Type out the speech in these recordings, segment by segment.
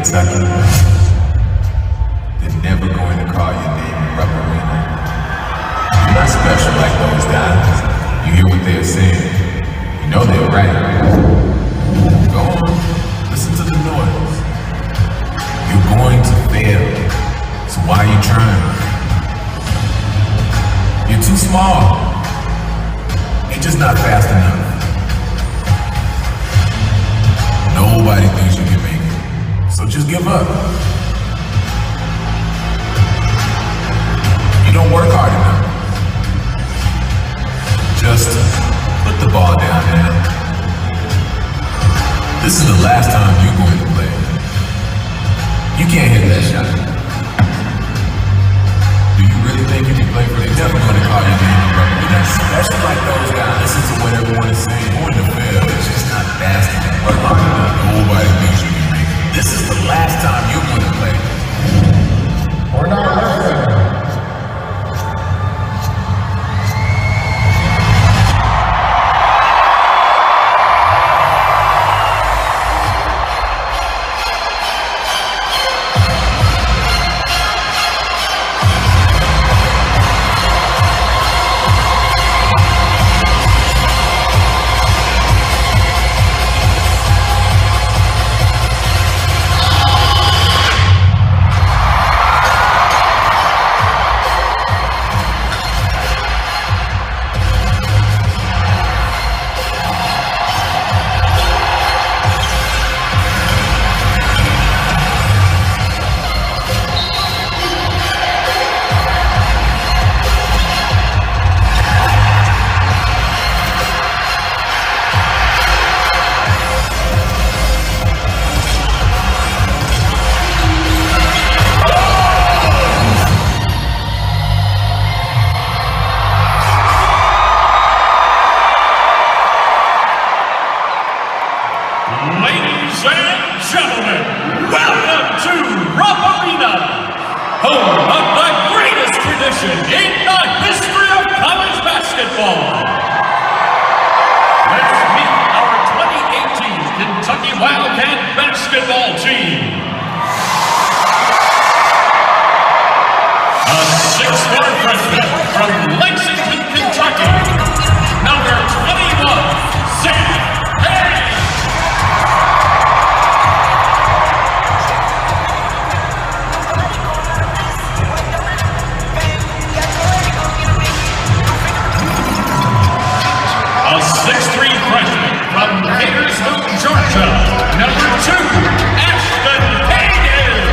Kentucky, they're never going to call your name in Rupp Arena. You're not special like those guys. You hear what they're saying. You know they're right. Go on, listen to the noise. You're going to fail. So why are you trying? You're too small. You're just not fast enough. Nobody thinks you can make it. So just give up. You don't work hard enough. Just put the ball down, man. This is the last time you're going to play. You can't hit that shot. Do you really think you can play for the team? Never going to call your name in Rupp Arena, especially like those guys. Listen to what everyone is saying. You're going to fail. It's just not fast enough. Work hard enough. Nobody thinks you can make it. This is the last time you're going to play. Or not. Ladies and gentlemen, welcome to Rupp Arena, home of the greatest tradition in the history of college basketball. Let's meet our 2018 Kentucky Wildcat basketball team. A six-foot freshman from Lexington, Kentucky, number 21, Sam. Georgia, number 2, Ashton Hayes.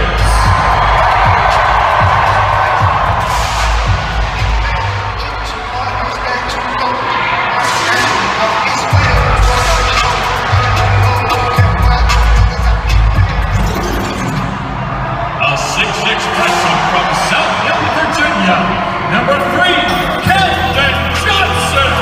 A 6'6" freshman from South Hill, Virginia, number 3, Kelvin Johnson.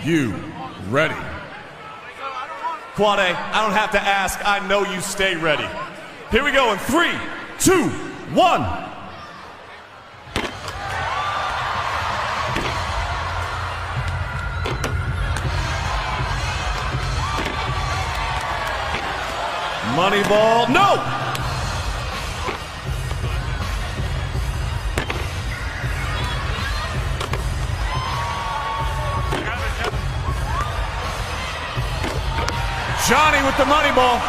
you ready? Quade, I don't have to ask. I know you stay ready. Here we go in 3, 2, 1. Money ball, no! Johnny with the money ball.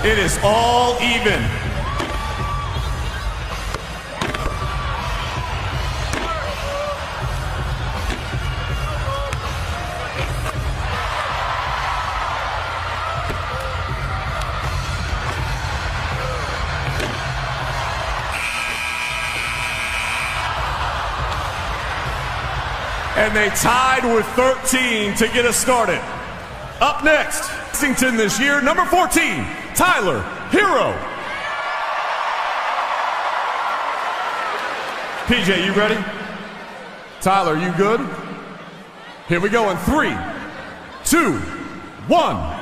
It is all even. And they tied with 13 to get us started. Up next, Lexington this year, number 14, Tyler Hero. PJ, you ready? Tyler, you good? Here we go in 3, 2, 1.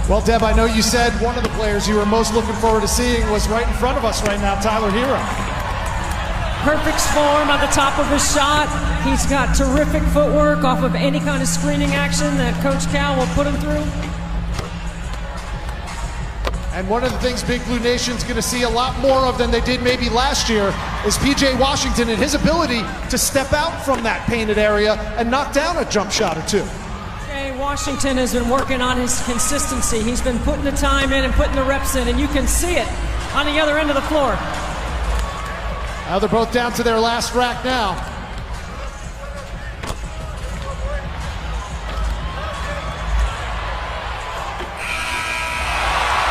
Well, Deb, I know you said one of the players you were most looking forward to seeing was right in front of us right now, Tyler Hero. Perfect form at the top of his shot. He's got terrific footwork off of any kind of screening action that Coach Cal will put him through. And one of the things Big Blue Nation's going to see a lot more of than they did maybe last year is P.J. Washington and his ability to step out from that painted area and knock down a jump shot or two. Washington has been working on his consistency. He's been putting the time in and putting the reps in, and you can see it on the other end of the floor. Now they're both down to their last rack now.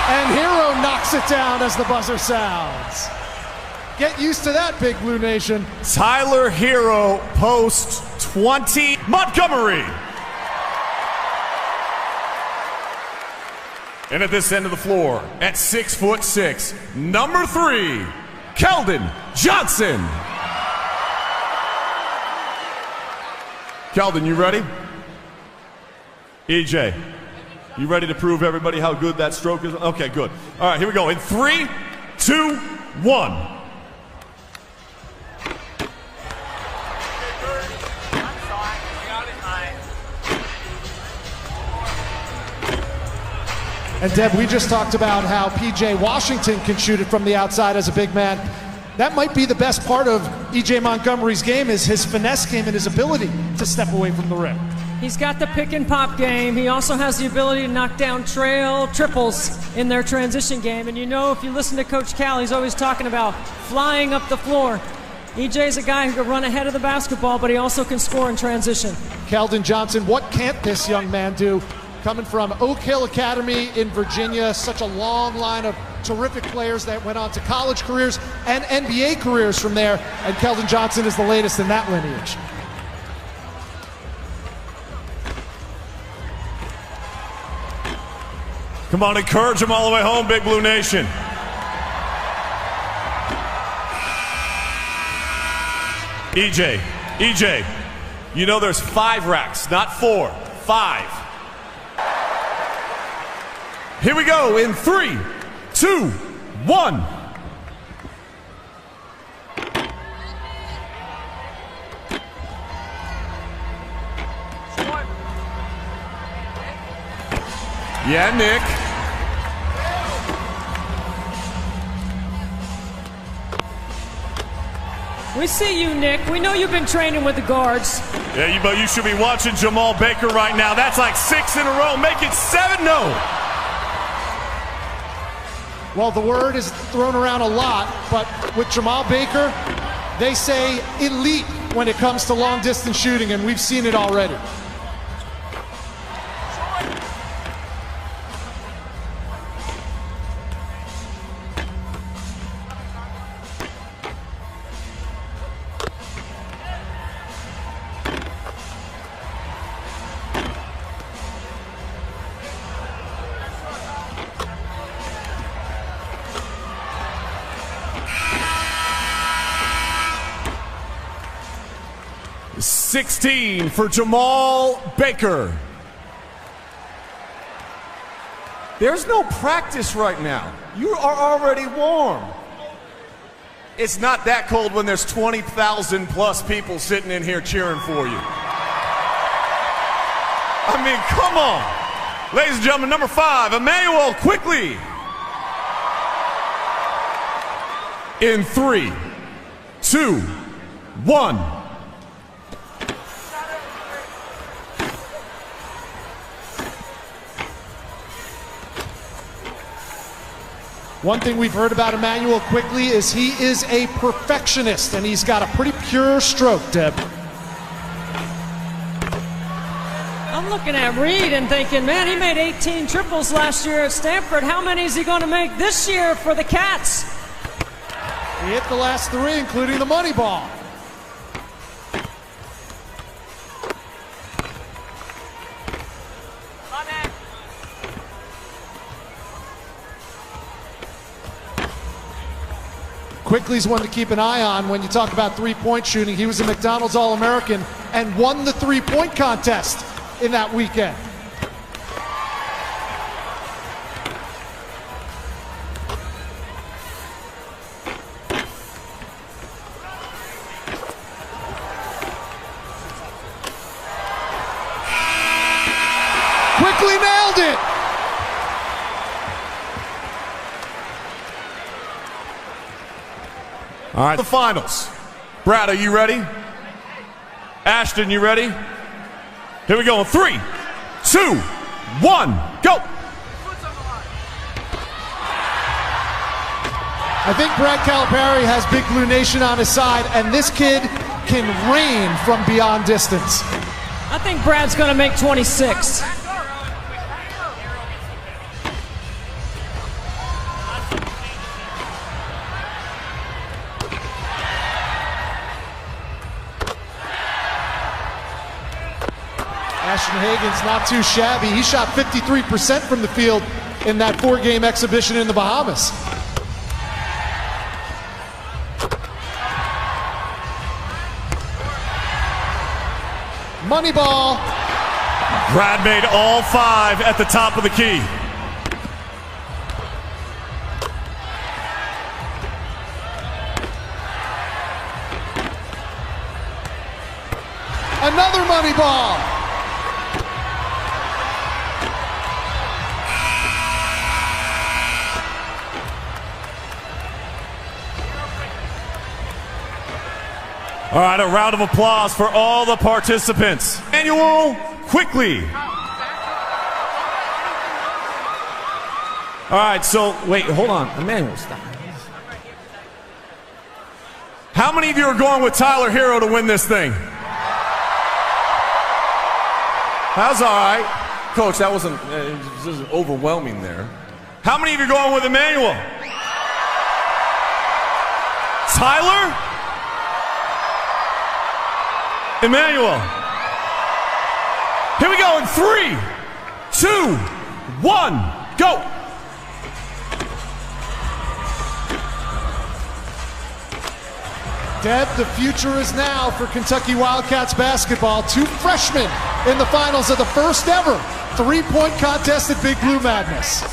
And Hero knocks it down as the buzzer sounds. Get used to that, Big Blue Nation. Tyler Hero, post 20, Montgomery. And at this end of the floor, at 6'6", number 3, Keldon Johnson. Keldon, you ready? EJ, you ready to prove everybody how good that stroke is? Okay, good. All right, here we go. In 3, 2, 1. And Deb, we just talked about how P.J. Washington can shoot it from the outside as a big man. That might be the best part of E.J. Montgomery's game, is his finesse game and his ability to step away from the rim. He's got the pick and pop game. He also has the ability to knock down trail triples in their transition game. And you know, if you listen to Coach Cal, he's always talking about flying up the floor. EJ's a guy who can run ahead of the basketball, but he also can score in transition. Keldon Johnson, what can't this young man do? Coming from Oak Hill Academy in Virginia, such a long line of terrific players that went on to college careers and NBA careers from there, and Keldon Johnson is the latest in that lineage. Come on, encourage him all the way home, Big Blue Nation. EJ, you know there's 5 racks, not 4, 5. Here we go in 3, 2, 1. Yeah, Nick. We see you, Nick. We know you've been training with the guards. Yeah, but you should be watching Jamal Baker right now. That's like 6 in a row. Make it 7, no. Well, the word is thrown around a lot, but with Jamal Baker, they say elite when it comes to long distance shooting, and we've seen it already. .16 for Jamal Baker. There's no practice right now. You are already warm. It's not that cold when there's 20,000 plus people sitting in here cheering for you. I mean, come on. Ladies and gentlemen, number 5, Emmanuel, quickly. In 3, 2, 1. One thing we've heard about Emmanuel quickly is he is a perfectionist, and he's got a pretty pure stroke, Deb. I'm looking at Reed and thinking, man, he made 18 triples last year at Stanford. How many is he going to make this year for the Cats? He hit the last 3, including the money ball. Quickly's one to keep an eye on when you talk about three-point shooting. He was a McDonald's All-American and won the three-point contest in that weekend. Quickly nailed it! All right, the finals. Brad, are you ready? Ashton, you ready? Here we go. 3, 2, 1, go! I think Brad Calipari has Big Blue Nation on his side, and this kid can rain from beyond distance. I think Brad's going to make 26. Ashton Hagen's not too shabby. He shot 53% from the field in that 4-game exhibition in the Bahamas. Money ball. Brad made all 5 at the top of the key. Another money ball. All right, a round of applause for all the participants. Emmanuel, quickly. All right, so wait, hold on. Emmanuel, stop. How many of you are going with Tyler Hero to win this thing? That's all right. Coach, that wasn't overwhelming there. How many of you are going with Emmanuel? Tyler? Emmanuel. Here we go in 3, 2, 1, go. Deb, the future is now for Kentucky Wildcats basketball. 2 freshmen in the finals of the first ever 3-point contest at Big Blue Madness.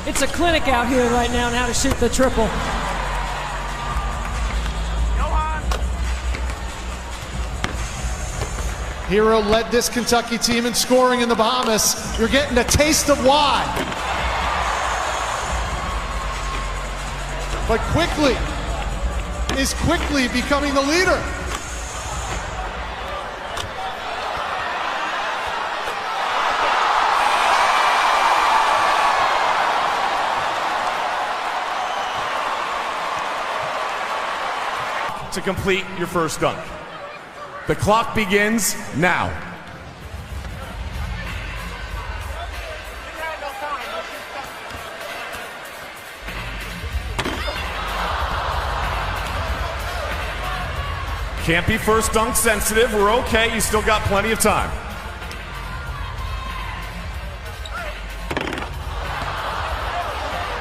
It's a clinic out here right now on how to shoot the triple. Hero led this Kentucky team in scoring in the Bahamas. You're getting a taste of why. but quickly is quickly becoming the leader. To complete your first dunk. The clock begins now. Can't be first dunk sensitive. We're okay. You still got plenty of time.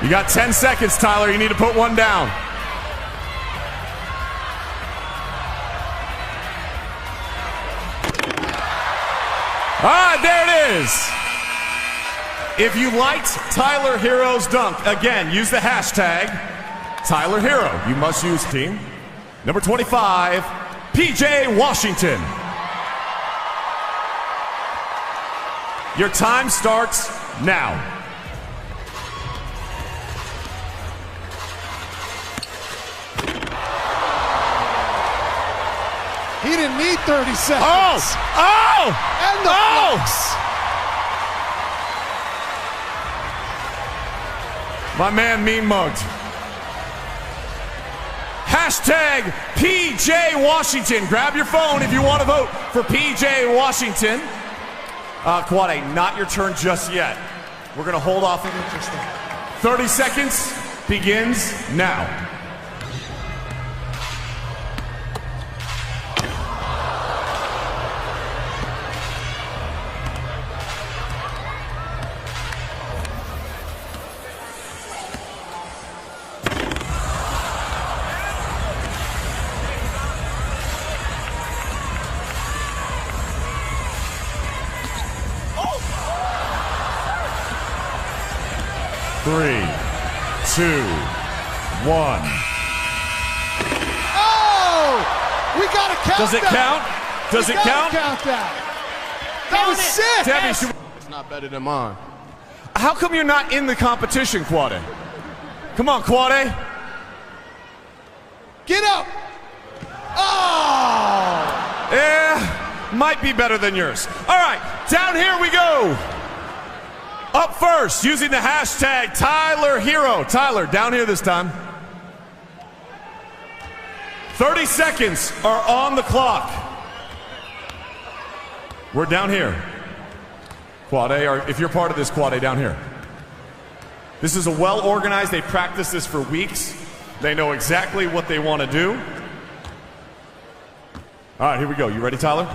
You got 10 seconds, Tyler. You need to put one down. Ah, there it is. If you liked Tyler Herro's dunk, again, use the hashtag Tyler Herro. You must use team. Number 25, PJ Washington. Your time starts now. He didn't need 30 seconds. Oh! And the blocks. My man mean mugged. Hashtag PJ Washington. Grab your phone if you want to vote for PJ Washington. Quade, not your turn just yet. We're going to hold off. Interesting. 30 seconds begins now. Three, 2, 1. Oh! We got to count. Does it count? Does it count? Count that. That was sick. Debbie, It's not better than mine. how come you're not in the competition, Quade? Come on, Quade. Get up. Oh! Yeah, might be better than yours. All right, down here we go. Up first, using the hashtag Tyler Herro. Tyler, down here this time. 30 seconds are on the clock. We're down here. Quade, or if you're part of this, Quade, down here. This is a well-organized, they practice this for weeks. They know exactly what they want to do. All right, here we go. You ready, Tyler?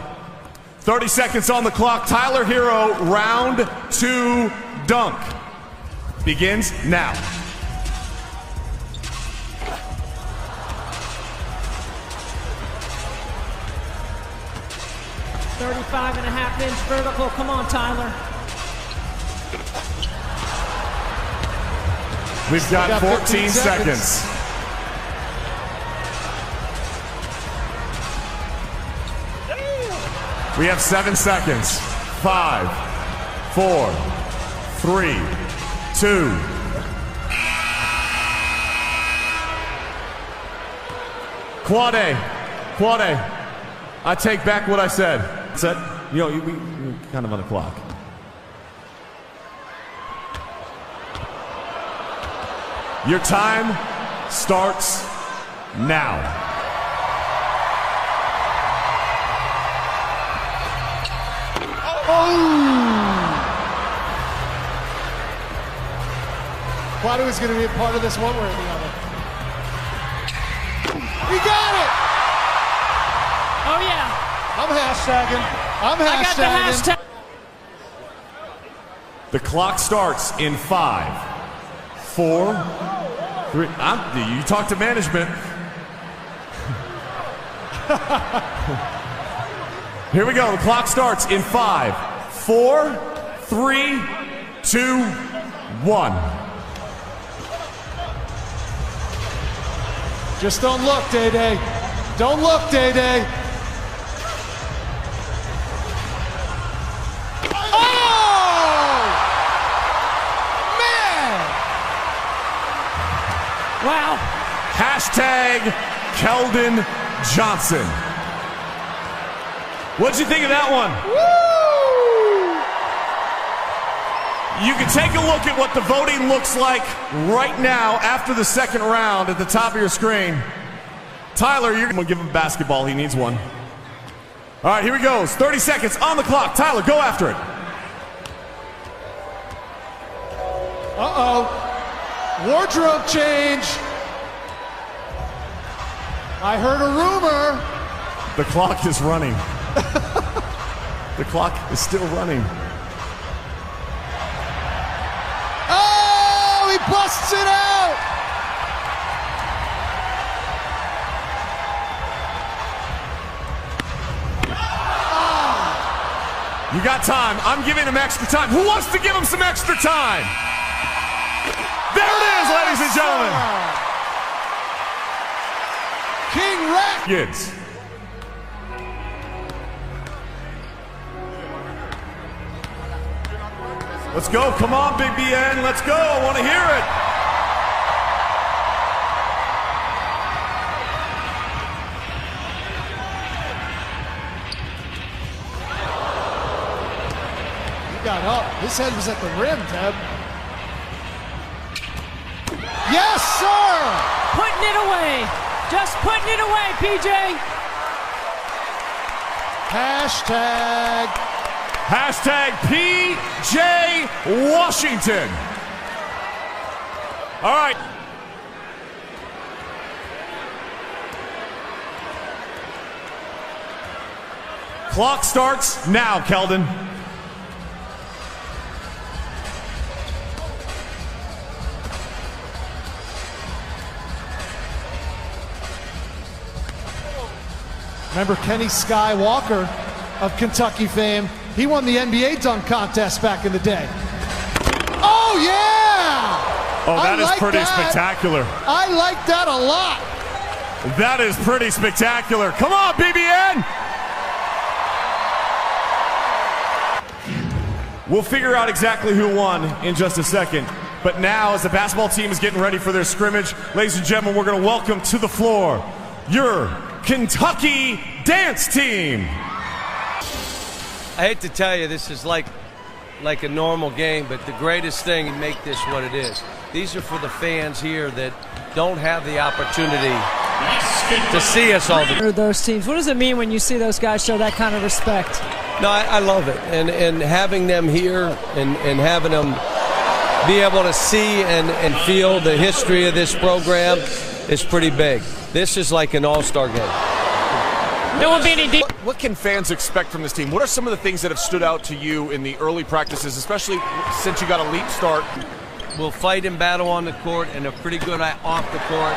30 seconds on the clock. Tyler Herro, round 2 dunk. Begins now. .35.5-inch vertical. Come on, Tyler. We've got 14 seconds. We have 7 seconds. 5, 4, 3, 2. Quade, I take back what I said. You know, we kind of on the clock. Your time starts now. Quade was going to be a part of this one way or the other. He got it! Oh, yeah. I'm hashtagging. I'm I got the hashtagging. hashtag. The clock starts in 5, 4, 3. You talk to management. Here we go. The clock starts in 5, 4, 3, 2, 1. Just don't look, Day-Day. Don't look, Day-Day. Oh! Man! Wow. Hashtag Keldon Johnson. What'd you think of that one? You can take a look at what the voting looks like right now after the second round at the top of your screen. Tyler, you're gonna give him a basketball. He needs one. All right, here he goes. 30 seconds on the clock. Tyler, go after it. Uh-oh. Wardrobe change. I heard a rumor. The clock is running. The clock is still running. Oh, he busts it out. You got time. I'm giving him extra time. Who wants to give him some extra time? There it is, ladies and gentlemen. King Rat. Kids. Let's go. Come on, Big BN. Let's go. I want to hear it. He got up. His head was at the rim, Deb. Yes, sir. Putting it away. Just putting it away, PJ. Hashtag PJ Washington. All right. Clock starts now, Keldon. Remember Kenny Skywalker of Kentucky fame? He won the NBA dunk contest back in the day. Oh, yeah! Oh, that is pretty spectacular. I like that a lot. That is pretty spectacular. Come on, BBN! We'll figure out exactly who won in just a second. But now, as the basketball team is getting ready for their scrimmage, ladies and gentlemen, we're going to welcome to the floor your Kentucky dance team. I hate to tell you, this is like a normal game, but the greatest thing and make this what it is. These are for the fans here that don't have the opportunity to see us all the time. Those teams. What does it mean when you see those guys show that kind of respect? No, I love it, and having them here and having them be able to see and feel the history of this program is pretty big. This is like an all-star game. There won't be any What can fans expect from this team? What are some of the things that have stood out to you in the early practices, especially since you got a late start? We'll fight and battle on the court and a pretty good off the court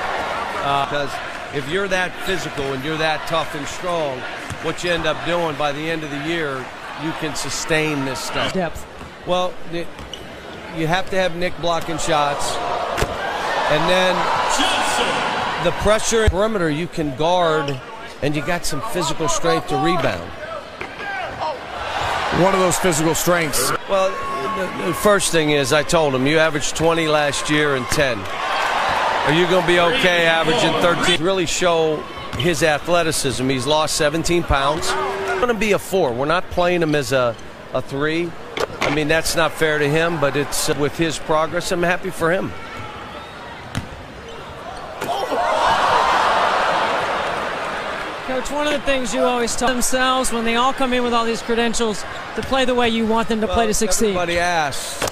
because if you're that physical and you're that tough and strong, what you end up doing by the end of the year, you can sustain this stuff. depth. Well, you have to have Nick blocking shots, and then the pressure perimeter you can guard, and you got some physical strength to rebound. One of those physical strengths. Well, the first thing is I told him, you averaged 20 last year and 10. Are you going to be okay averaging 13? Really show his athleticism. He's lost 17 pounds. He's going to be a 4. We're not playing him as a 3. I mean, that's not fair to him, but it's with his progress, I'm happy for him. Coach, one of the things you always tell themselves when they all come in with all these credentials to play the way you want them to play to succeed. Everybody asks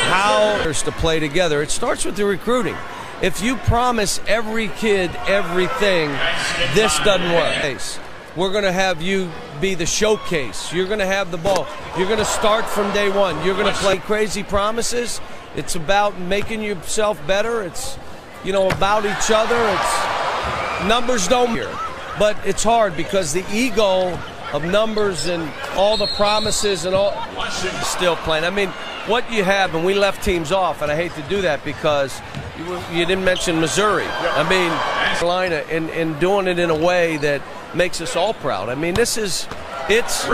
how to play together. It starts with the recruiting. If you promise every kid everything, this doesn't work. We're going to have you be the showcase. You're going to have the ball. You're going to start from day one. You're going to play crazy promises. It's about making yourself better. It's, about each other. It's numbers don't matter. But it's hard because the ego of numbers and all the promises and all still playing. I mean, what you have, and we left teams off, and I hate to do that because you didn't mention Missouri. I mean, Carolina, and doing it in a way that makes us all proud. I mean, this is It's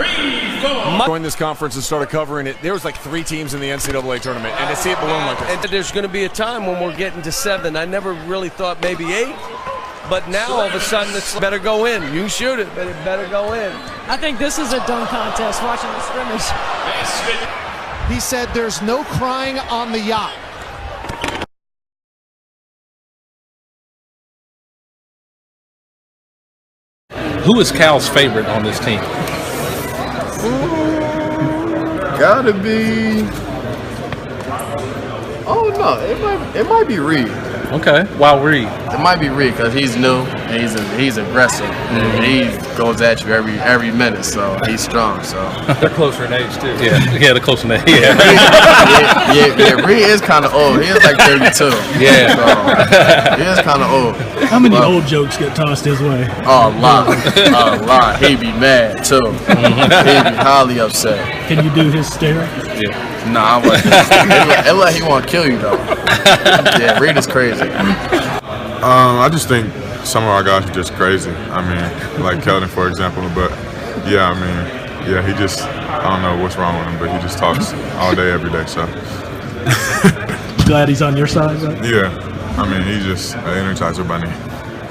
Joined this conference and started covering it. There was like 3 teams in the NCAA tournament, and to see it balloon like this. And there's going to be a time when we're getting to 7. I never really thought maybe 8, but now all of a sudden it's better go in. You can shoot it, but it better go in. I think this is a dunk contest watching the scrimmage. He said there's no crying on the yacht. Who is Cal's favorite on this team? Gotta be. Oh no, it might be Reed. Okay, why Reed? It might be Reed because he's new and he's aggressive and he goes at you every minute, so he's strong. So They're closer in age too. Yeah, they're closer in age. Yeah. yeah, Reed is kind of old. He is like 32. Yeah, so he is kind of old. How many old jokes get tossed his way? Oh, a lot. He be mad too. He be highly upset. Can you do his stare? Yeah. Nah, I wasn't. It like he want to kill you though. Yeah, Reed is crazy. I just think some of our guys are just crazy. I mean, like Keldon, for example. But yeah, I mean, yeah, he just, I don't know what's wrong with him, but he just talks all day, every day. So Glad he's on your side, right? yeah, I mean, he's just an energizer bunny.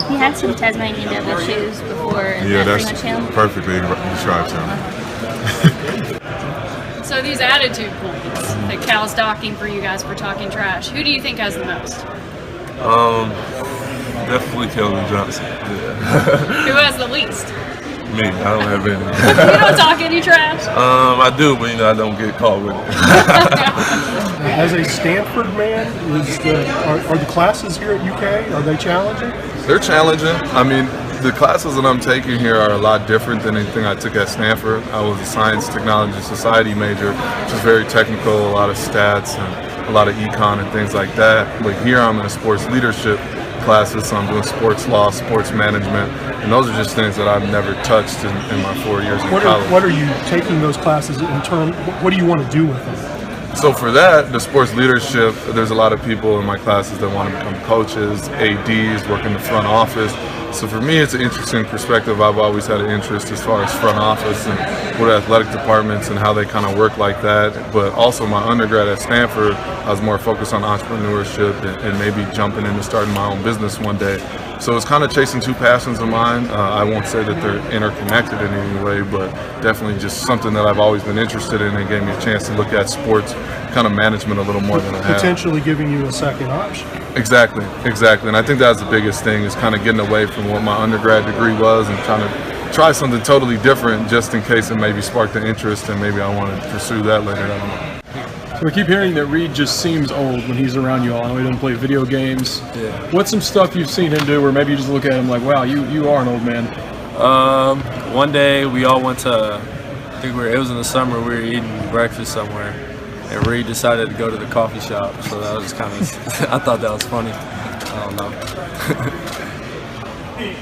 He had some Tasmanian devil shoes before. Yeah, that's pretty much him? perfectly describes him. So these attitude points that Cal's docking for you guys for talking trash, who do you think has the most? Definitely Keldon Johnson. Yeah. Who has the least? Me, I don't have any. You don't talk any trash? I do, but I don't get caught with it. As a Stanford man, are the classes here at UK, are they challenging? They're challenging. I mean, the classes that I'm taking here are a lot different than anything I took at Stanford. I was a science, technology, society major, which is very technical, a lot of stats and a lot of econ and things like that. But here I'm in a sports leadership classes, so I'm doing sports law, sports management, and those are just things that I've never touched in my 4 years in college. What are you taking those classes in terms, what do you want to do with them? So for that, the sports leadership, there's a lot of people in my classes that want to become coaches, ADs, work in the front office. So for me, it's an interesting perspective. I've always had an interest as far as front office and what athletic departments and how they kind of work like that. But also my undergrad at Stanford, I was more focused on entrepreneurship and maybe jumping into starting my own business one day. So it's kind of chasing 2 passions of mine. I won't say that they're interconnected in any way, but definitely just something that I've always been interested in and gave me a chance to look at sports kind of management a little more than I have. Potentially giving you a second option. Exactly. And I think that's the biggest thing is kind of getting away from what my undergrad degree was and trying to try something totally different just in case it maybe sparked an interest and maybe I want to pursue that later. I don't know. So we keep hearing that Reed just seems old when he's around you all. I know he doesn't play video games. Yeah. What's some stuff you've seen him do where maybe you just look at him like, wow, you are an old man? One day we all went to, it was in the summer, we were eating breakfast somewhere, and Reed decided to go to the coffee shop, so that was kind of, I thought that was funny. I don't know.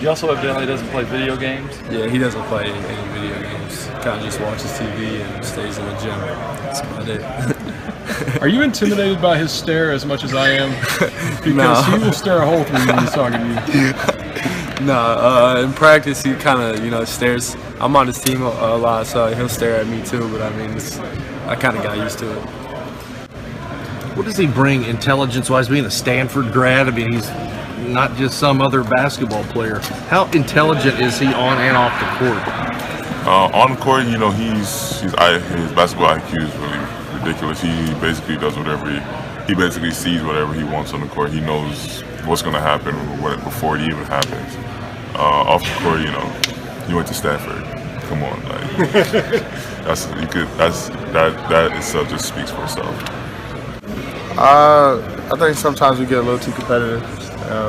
You also evidently doesn't play video games? Yeah, he doesn't play any video games. Kind of just watches TV and stays in the gym. That's about it. Are you intimidated by his stare as much as I am? Because he will stare a hole through you when he's talking to you. No, in practice he kind of, stares. I'm on his team a lot, so he'll stare at me too, but I mean, I kind of got used to it. What does he bring intelligence-wise, being a Stanford grad? I mean, he's not just some other basketball player. How intelligent is he on and off the court? On the court, his basketball IQ is really ridiculous. He basically does whatever he basically sees whatever he wants on the court. He knows what's going to happen before it even happens. Off the court, you went to Stanford. Come on, that itself just speaks for itself. I think sometimes we get a little too competitive.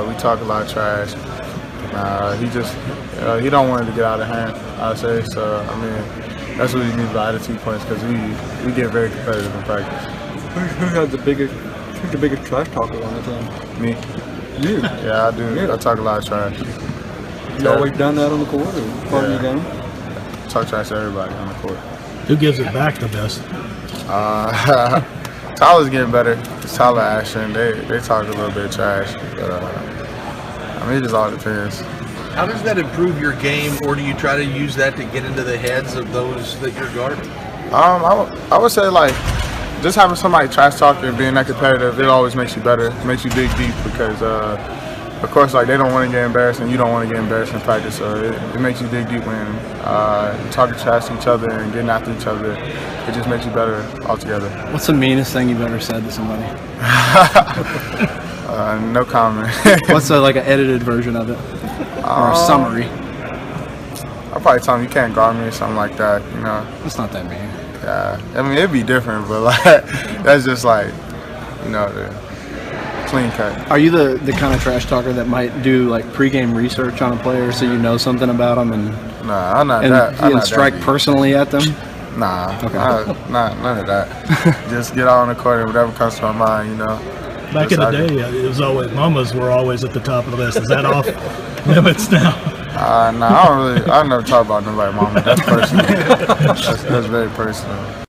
We talk a lot of trash. He don't want it to get out of hand, I'd say. So, I mean, that's what he means by attitude points, because we get very competitive in practice. Who has the biggest trash talker on the team? Me. You? Yeah, I do. Yeah. I talk a lot of trash. You always done that on the court or part of your game? Talk trash to everybody on the court. Who gives it back the best? Tyler's getting better. It's Tyler Ashton. They talk a little bit of trash. But, it just all depends. How does that improve your game, or do you try to use that to get into the heads of those that you're guarding? I would say, like, just having somebody trash talk and being that competitive, it always makes you better. It makes you dig deep because, of course, like, they don't want to get embarrassed and you don't want to get embarrassed in practice. So it makes you dig deep when you're talking trash to each other and getting after each other. It just makes you better altogether. What's the meanest thing you've ever said to somebody? No comment. What's like an edited version of it? Or a summary? I'll probably tell them you can't guard me or something like that, you know. That's not that mean. Yeah, I mean, it'd be different, but like, that's just like, you know, the clean cut. Are you the kind of trash talker that might do like pregame research on a player so you know something about them and nah, I'm not that. I'm not strike that personally at them? Nah, okay. None of that. Just get out on the court and whatever comes to my mind, you know. Back in the day, it was always mamas were always at the top of the list. Is that off limits now? Nah, I never talk about nobody mama. That's personal. That's very personal.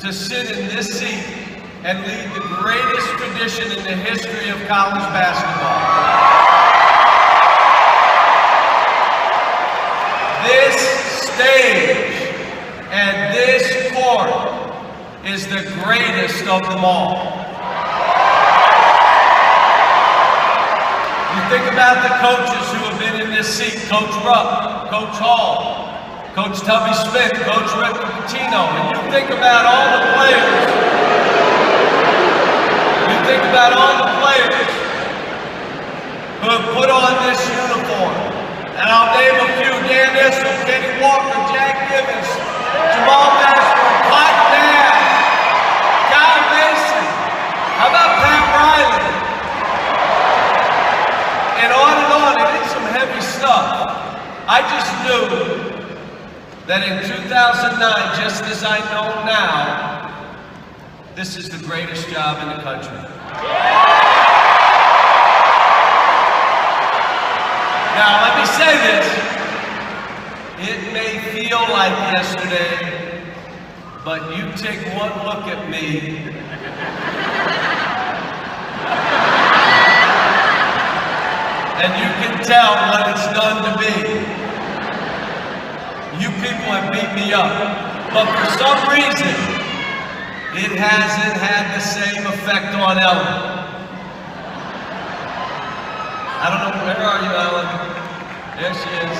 To sit in this seat and lead the greatest tradition in the history of college basketball. This stage and this court is the greatest of them all. You think about the coaches who have been in this seat: Coach Rupp, Coach Hall, Coach Tubby Smith, Coach Rick Pitino, and you think about all the players. You think about all the players who have put on this uniform. And I'll name a few: Dan Issel, Kenny Walker, Jack Gibbons, Jamal Mashburn, Clyde Nabb, Kyle Mason. How about Pat Riley? And on, and it's some heavy stuff. I just knew that in 2009, just as I know now, this is the greatest job in the country. Now, let me say this. It may feel like yesterday, but you take one look at me, and you can tell what it's done to me. You people have beat me up, but for some reason, it hasn't had the same effect on Ellen. I don't know, where are you, Ellen? There she is.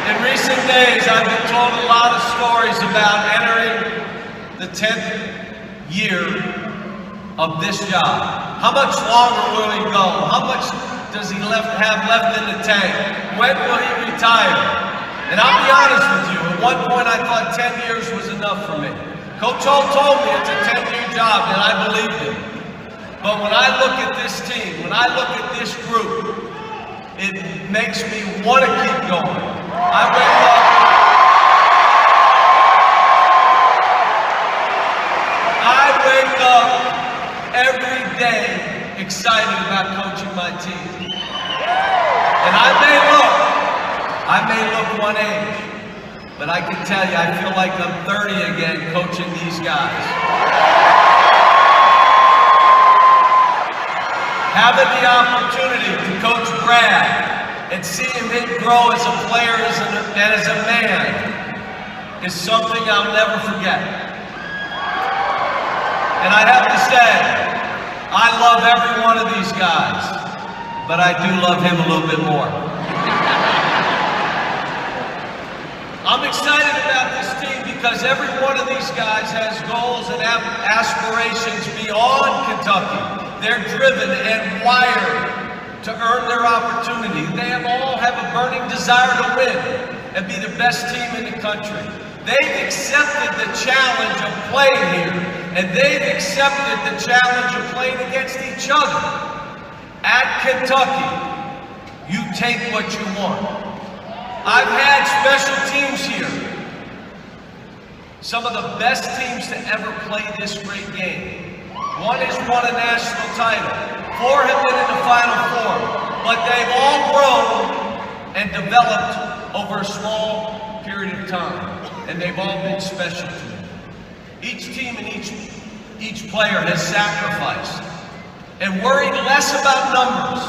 In recent days, I've been told a lot of stories about entering the 10th year of this job? How much longer will he go? How much does he have left in the tank? When will he retire? And I'll be honest with you, at one point I thought 10 years was enough for me. Coach Hull told me it's a 10-year job, and I believed him. But when I look at this team, when I look at this group, it makes me want to keep going. I wake up every day excited about coaching my team. And I may look one age, but I can tell you, I feel like I'm 30 again coaching these guys. Having the opportunity to coach Brad and see him grow as a player and as a man is something I'll never forget. And I have to say, I love every one of these guys, but I do love him a little bit more. I'm excited about this team because every one of these guys has goals and aspirations beyond Kentucky. They're driven and wired to earn their opportunity. They all have a burning desire to win and be the best team in the country. They've accepted the challenge of playing here, and they've accepted the challenge of playing against each other. At Kentucky, you take what you want. I've had special teams here. Some of the best teams to ever play this great game. One has won a national title. 4 have been in the Final Four. But they've all grown and developed over a small period of time. And they've all been special to me. Each team and each player has sacrificed and worried less about numbers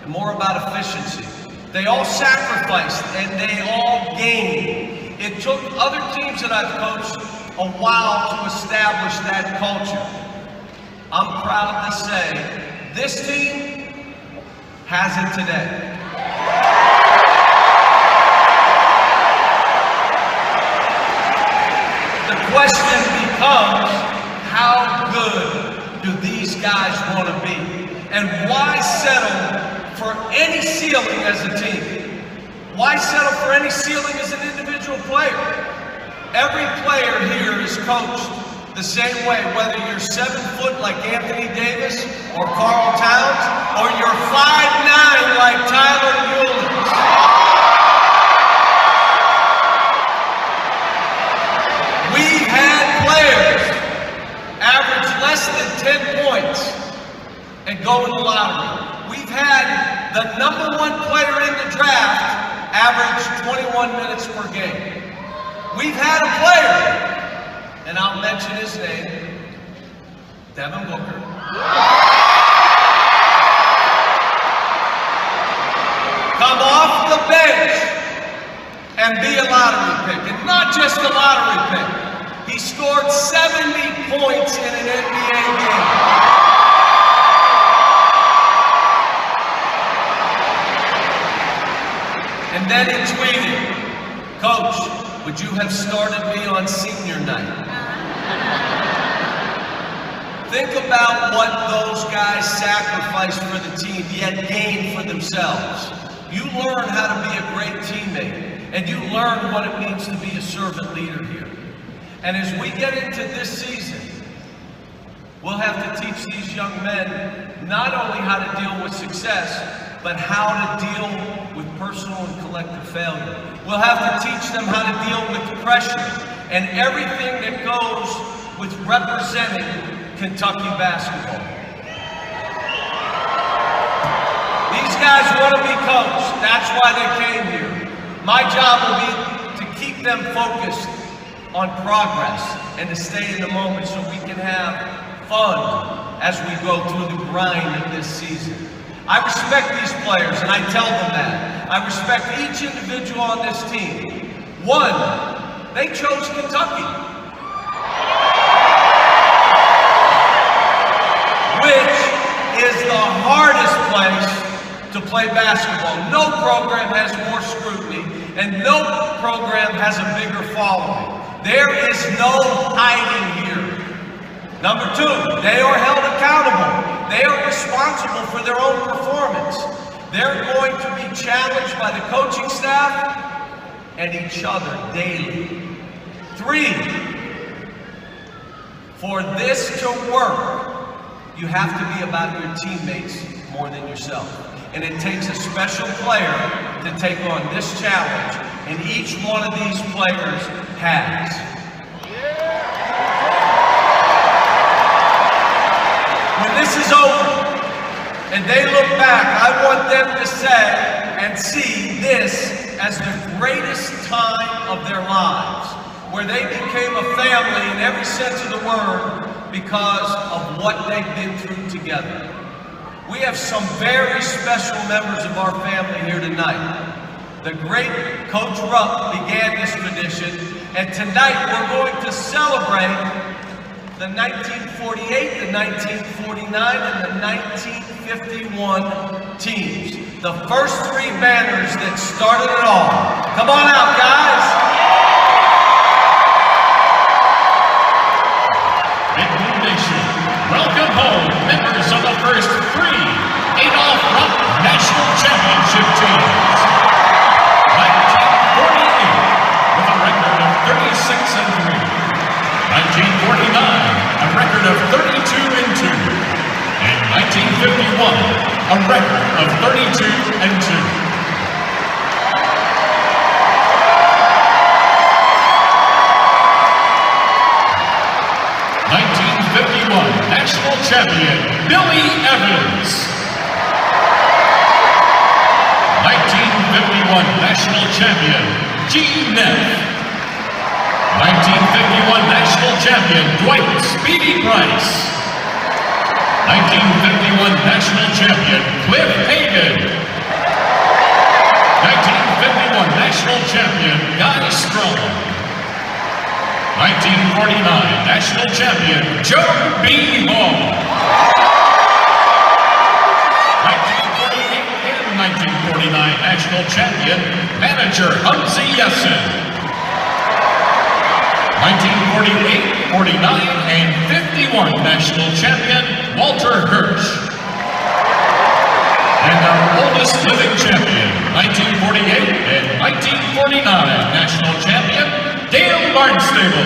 and more about efficiency. They all sacrificed and they all gained. It took other teams that I've coached a while to establish that culture. I'm proud to say this team has it today. The question becomes, how good do these guys want to be? And why settle for any ceiling as a team? Why settle for any ceiling as an individual player? Every player here is coached the same way, whether you're 7 foot like Anthony Davis or Carl Towns, or you're 5'9" like Tyler Ulis. We had players average less than 10 points and go in the lottery. We've had the #1 player in the draft average 21 minutes per game. We've had a player, and I'll mention his name, Devin Booker. Come off the bench and be a lottery pick, and not just a lottery pick. He scored 70 points in an NBA game. And then he tweeted, "Coach, would you have started me on senior night?" Think about what those guys sacrificed for the team, yet gained for themselves. You learn how to be a great teammate, and you learn what it means to be a servant leader here. And as we get into this season, we'll have to teach these young men not only how to deal with success, but how to deal with personal and collective failure. We'll have to teach them how to deal with pressure and everything that goes with representing Kentucky basketball. These guys want to be coached. That's why they came here. My job will be to keep them focused on progress and to stay in the moment so we can have fun as we go through the grind of this season. I respect these players, and I tell them that. I respect each individual on this team. One, they chose Kentucky, which is the hardest place to play basketball. No program has more scrutiny, and no program has a bigger following. There is no hiding here. Number 2, they are held accountable. They are responsible for their own performance. They're going to be challenged by the coaching staff and each other daily. 3, for this to work, you have to be about your teammates more than yourself. And it takes a special player to take on this challenge, and each one of these players has. When this is over, and they look back, I want them to say and see this as the greatest time of their lives, where they became a family in every sense of the word because of what they've been through together. We have some very special members of our family here tonight. The great Coach Rupp began this tradition, and tonight we're going to celebrate the 1948, the 1949, and the 1951 teams. The first 3 banners that started it all. Come on out, guys. Midland Nation, welcome home members of the first 3 Adolph Rupp National Championship teams. 1948 with a record of 36-3. 1949, a record of 32-2. And 1951, a record of 32-2. National champion, Billy Evans. 1951 national champion, Gene Neff. 1951 national champion, Dwight Speedy Price. 1951 national champion, Cliff Hagan. 1951 national champion, Guy Strong. 1949 national champion, Joe B. Hall. 1948 and 1949 national champion, manager Humsey Yessen. 1948, 49, and 51 national champion, Walter Hirsch. And our oldest living champion, 1948 and 1949 national champion, Dale Barnstable.